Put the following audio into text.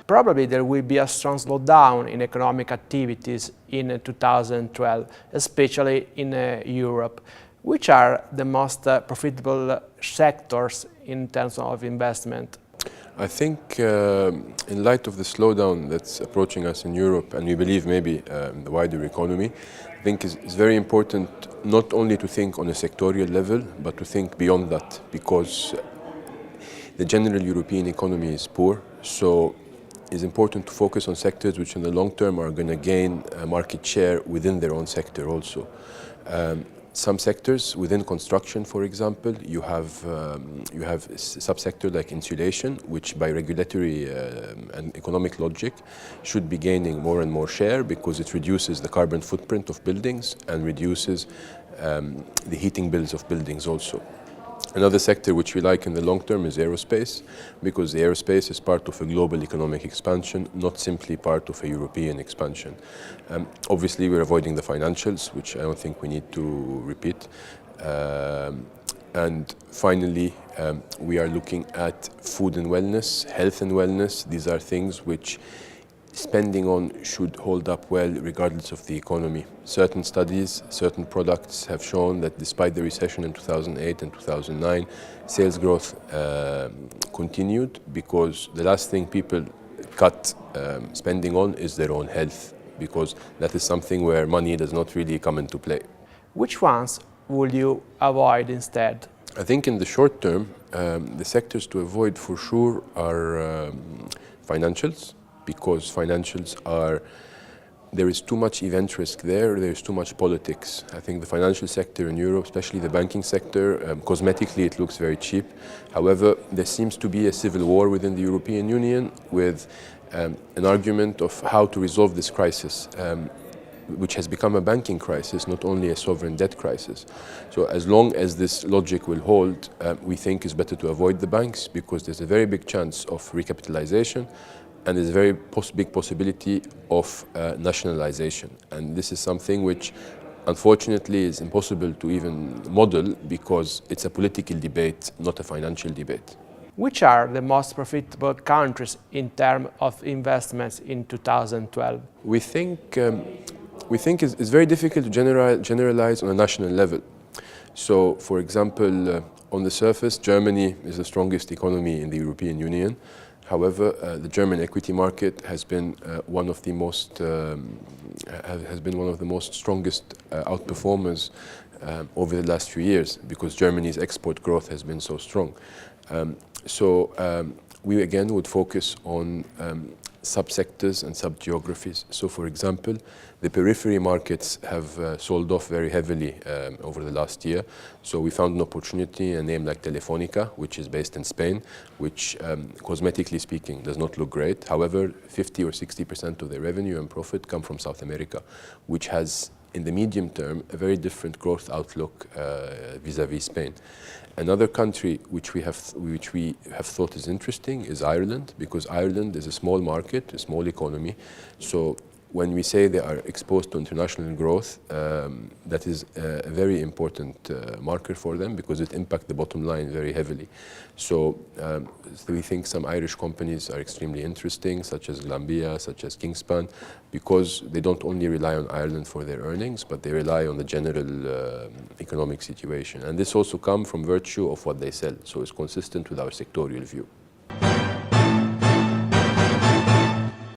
Probably there will be a strong slowdown in economic activities in 2012, especially in Europe. Which are the most profitable sectors in terms of investment? I think in light of the slowdown that's approaching us in Europe, and we believe maybe the wider economy, I think it's very important not only to think on a sectorial level, but to think beyond that, because the general European economy is poor. So it's important to focus on sectors which in the long term are going to gain market share within their own sector also. Some sectors within construction, for example, you have a subsector like insulation, which by regulatory and economic logic should be gaining more and more share because it reduces the carbon footprint of buildings and reduces the heating bills of buildings also. Another sector which we like in the long term is aerospace, because the aerospace is part of a global economic expansion, not simply part of a European expansion. Obviously, we're avoiding the financials, which I don't think we need to repeat. And finally, we are looking at food and wellness, health and wellness. These are things which spending on should hold up well regardless of the economy. Certain studies, certain products have shown that despite the recession in 2008 and 2009, sales growth continued because the last thing people cut spending on is their own health, because that is something where money does not really come into play. Which ones would you avoid instead? I think in the short term, the sectors to avoid for sure are financials, because financials there is too much event risk there's too much politics. I think the financial sector in Europe, especially the banking sector, cosmetically it looks very cheap. However, there seems to be a civil war within the European Union with an argument of how to resolve this crisis, which has become a banking crisis, not only a sovereign debt crisis. So as long as this logic will hold, we think it's better to avoid the banks, because there's a very big chance of recapitalization, and there's a very big possibility of nationalization. And this is something which unfortunately is impossible to even model, because it's a political debate, not a financial debate. Which are the most profitable countries in terms of investments in 2012? We think it's very difficult to generalize on a national level. So, for example, on the surface, Germany is the strongest economy in the European Union. However, the German equity market has been one of the most strongest outperformers over the last few years, because Germany's export growth has been so strong. We again would focus on subsectors and sub-geographies. So, for example, the periphery markets have sold off very heavily over the last year. So we found an opportunity, a name like Telefónica, which is based in Spain, which cosmetically speaking does not look great. However, 50 or 60% of their revenue and profit come from South America, which has in the medium term a very different growth outlook vis-à-vis Spain. Another country which we have thought is interesting is Ireland, because Ireland is a small market, a small economy. So when we say they are exposed to international growth, that is a very important marker for them, because it impacts the bottom line very heavily. So we think some Irish companies are extremely interesting, such as Glanbia, such as Kingspan, because they don't only rely on Ireland for their earnings, but they rely on the general economic situation. And this also comes from virtue of what they sell, so it's consistent with our sectorial view.